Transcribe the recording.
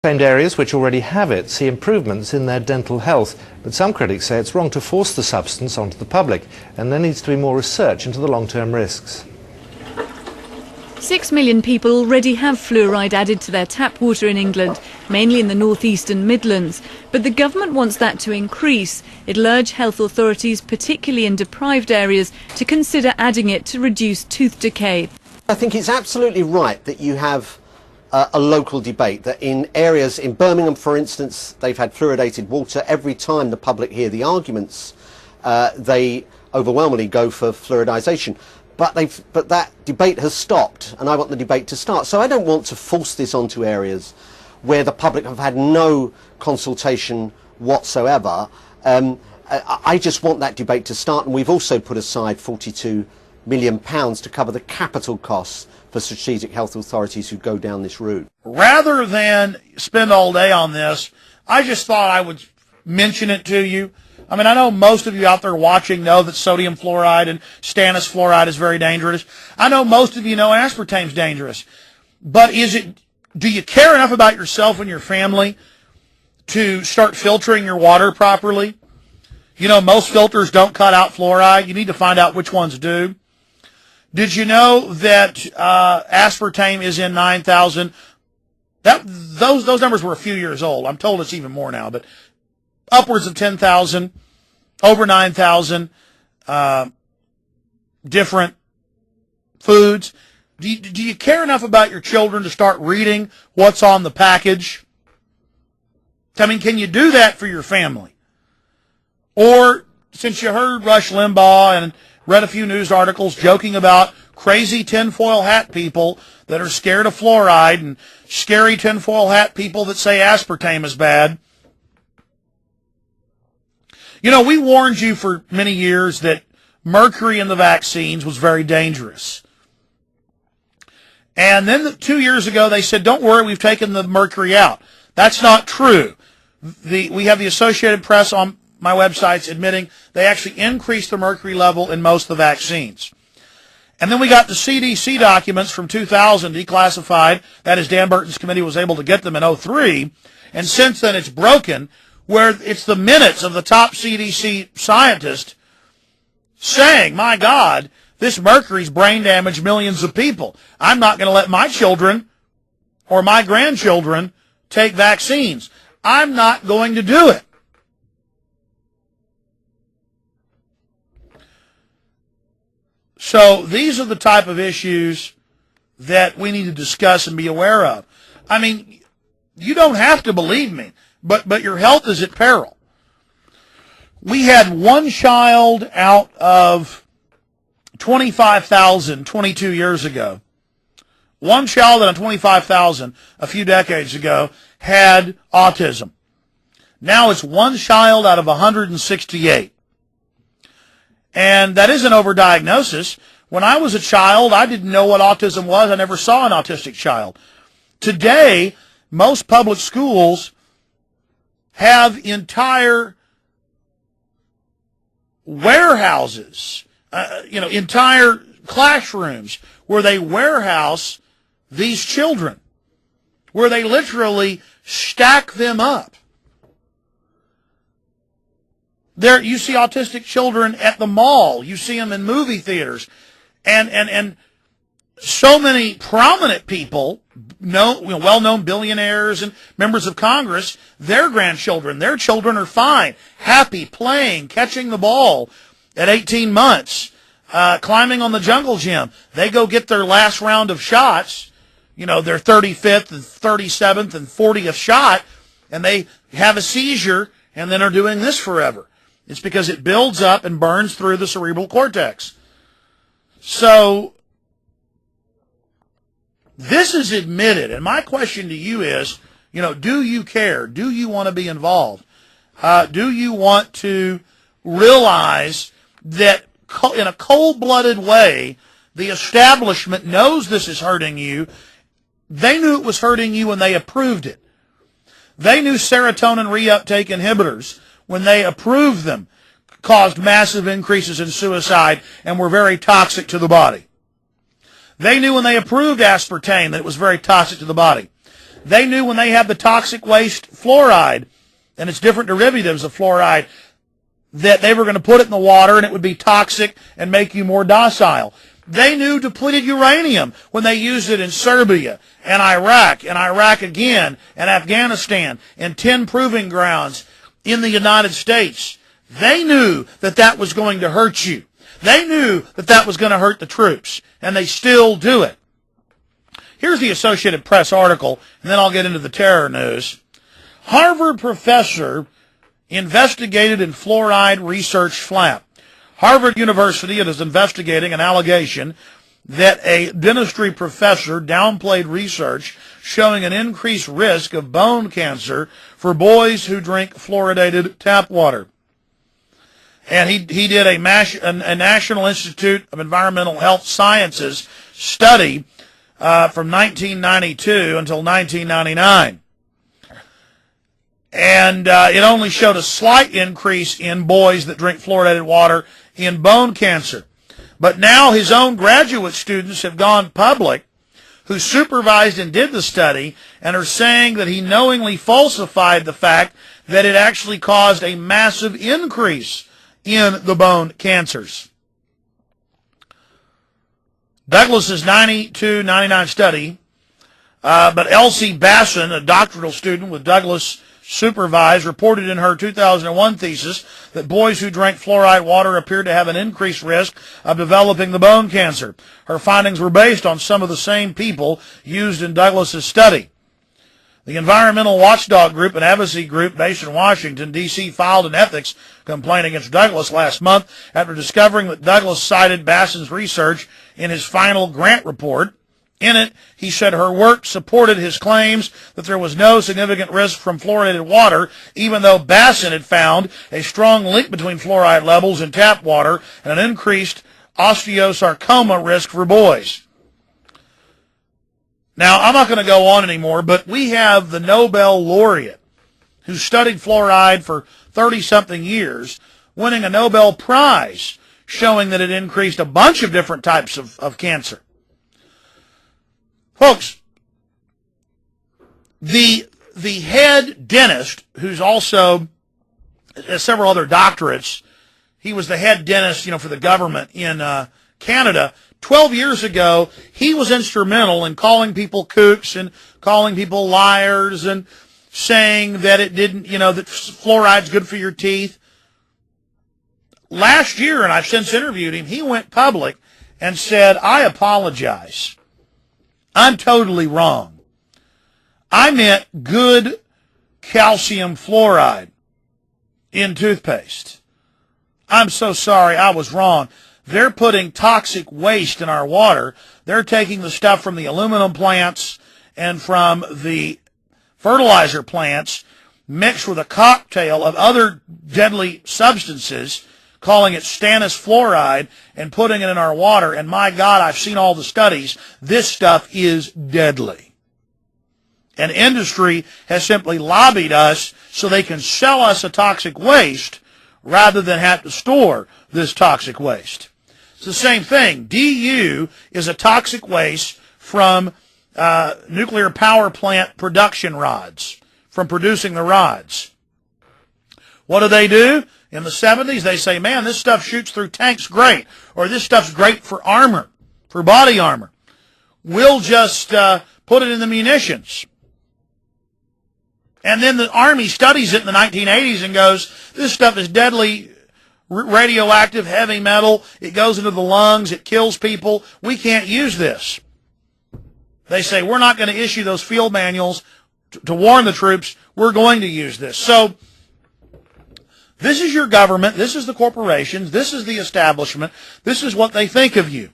Claimed areas which already have it see improvements in their dental health, but some critics say it's wrong to force the substance onto the public, and there needs to be more research into the long-term risks. 6 million people already have fluoride added to their tap water in England, mainly in the North East and Midlands. But the government wants that to increase. It'll urge health authorities, particularly in deprived areas, to consider adding it to reduce tooth decay. I think it's absolutely right that you have a local debate, that in areas, in Birmingham for instance, they've had fluoridated water. Every time the public hear the arguments, they overwhelmingly go for fluoridisation. But that debate has stopped, and I want the debate to start. So I don't want to force this onto areas where the public have had no consultation whatsoever. I just want that debate to start, and we've also put aside £42 million to cover the capital costs for strategic health authorities who go down this route. Rather than spend all day on this, I just thought I would mention it to you. I mean, I know most of you out there watching know that sodium fluoride and stannous fluoride is very dangerous. I know most of you know aspartame is dangerous. But do you care enough about yourself and your family to start filtering your water properly? You know, most filters don't cut out fluoride. You need to find out which ones do. Did you know that aspartame is in 9,000? Those numbers were a few years old. I'm told it's even more now, but upwards of 10,000, over 9,000 different foods. Do you care enough about your children to start reading what's on the package? I mean, can you do that for your family? Or, since you heard Rush Limbaugh and read a few news articles joking about crazy tinfoil hat people that are scared of fluoride and scary tinfoil hat people that say aspartame is bad. You know, we warned you for many years that mercury in the vaccines was very dangerous. And then 2 years ago they said, don't worry, we've taken the mercury out. That's not true. We have the Associated Press on my websites admitting they actually increased the mercury level in most of the vaccines. And then we got the CDC documents from 2000 declassified. That is, Dan Burton's committee was able to get them in 2003. And since then it's broken, where it's the minutes of the top CDC scientist saying, my God, this mercury's brain damaged millions of people. I'm not going to let my children or my grandchildren take vaccines. I'm not going to do it. So these are the type of issues that we need to discuss and be aware of. I mean, you don't have to believe me, but your health is at peril. We had one child out of 25,000 22 years ago. One child out of 25,000 a few decades ago had autism. Now it's one child out of 168. And that is an overdiagnosis. When I was a child, I didn't know what autism was. I never saw an autistic child. Today, most public schools have entire warehouses, entire classrooms where they warehouse these children, where they literally stack them up. There, you see autistic children at the mall. You see them in movie theaters, and so many prominent people, well-known billionaires and members of Congress, their grandchildren, their children are fine, happy, playing, catching the ball at 18 months, climbing on the jungle gym. They go get their last round of shots, their 35th and 37th and 40th shot, and they have a seizure and then are doing this forever. It's because it builds up and burns through the cerebral cortex. So this is admitted, and my question to you is, do you care? Do you want to be involved? Do you want to realize that in a cold-blooded way, the establishment knows this is hurting you? They knew it was hurting you when they approved it. They knew serotonin reuptake inhibitors, when they approved them, caused massive increases in suicide and were very toxic to the body. They knew when they approved aspartame that it was very toxic to the body. They knew when they had the toxic waste fluoride and its different derivatives of fluoride that they were going to put it in the water and it would be toxic and make you more docile. They knew depleted uranium when they used it in Serbia and Iraq again, and Afghanistan, and 10 proving grounds in the United States. They knew that that was going to hurt you. They knew that that was going to hurt the troops, and they still do it. Here's the Associated Press article, and then I'll get into the terror news. Harvard professor investigated in fluoride research flap. Harvard University is investigating an allegation that a dentistry professor downplayed research showing an increased risk of bone cancer for boys who drink fluoridated tap water. And he did a National Institute of Environmental Health Sciences study from 1992 until 1999. And it only showed a slight increase in boys that drink fluoridated water in bone cancer. But now his own graduate students have gone public who supervised and did the study and are saying that he knowingly falsified the fact that it actually caused a massive increase in the bone cancers. Douglas's 92-99 study, but Elsie Basson, a doctoral student with Douglas supervised, reported in her 2001 thesis that boys who drank fluoride water appeared to have an increased risk of developing the bone cancer. Her findings were based on some of the same people used in Douglas's study. The environmental watchdog group, an advocacy group based in Washington, D.C., filed an ethics complaint against Douglas last month after discovering that Douglas cited Basson's research in his final grant report. In it, he said her work supported his claims that there was no significant risk from fluoridated water, even though Basson had found a strong link between fluoride levels in tap water and an increased osteosarcoma risk for boys. Now, I'm not going to go on anymore, but we have the Nobel laureate who studied fluoride for 30-something years, winning a Nobel Prize, showing that it increased a bunch of different types of cancer. Folks, the head dentist, who's also has several other doctorates, he was the head dentist, for the government in Canada. 12 years ago, he was instrumental in calling people kooks and calling people liars and saying that it didn't, that fluoride's good for your teeth. Last year, and I've since interviewed him, he went public and said, I apologize. I'm totally wrong. I meant good calcium fluoride in toothpaste. I'm so sorry, I was wrong. They're putting toxic waste in our water. They're taking the stuff from the aluminum plants and from the fertilizer plants mixed with a cocktail of other deadly substances, calling it stannous fluoride, and putting it in our water. And my God, I've seen all the studies. This stuff is deadly. And industry has simply lobbied us so they can sell us a toxic waste rather than have to store this toxic waste. It's the same thing. DU is a toxic waste from nuclear power plant production rods, from producing the rods. What do? In the 70s, they say, man, this stuff shoots through tanks great, or this stuff's great for armor, for body armor. We'll just put it in the munitions. And then the Army studies it in the 1980s and goes, this stuff is deadly radioactive, heavy metal. It goes into the lungs. It kills people. We can't use this. They say, we're not going to issue those field manuals to warn the troops. We're going to use this. So this is your government. This is the corporations. This is the establishment. This is what they think of you.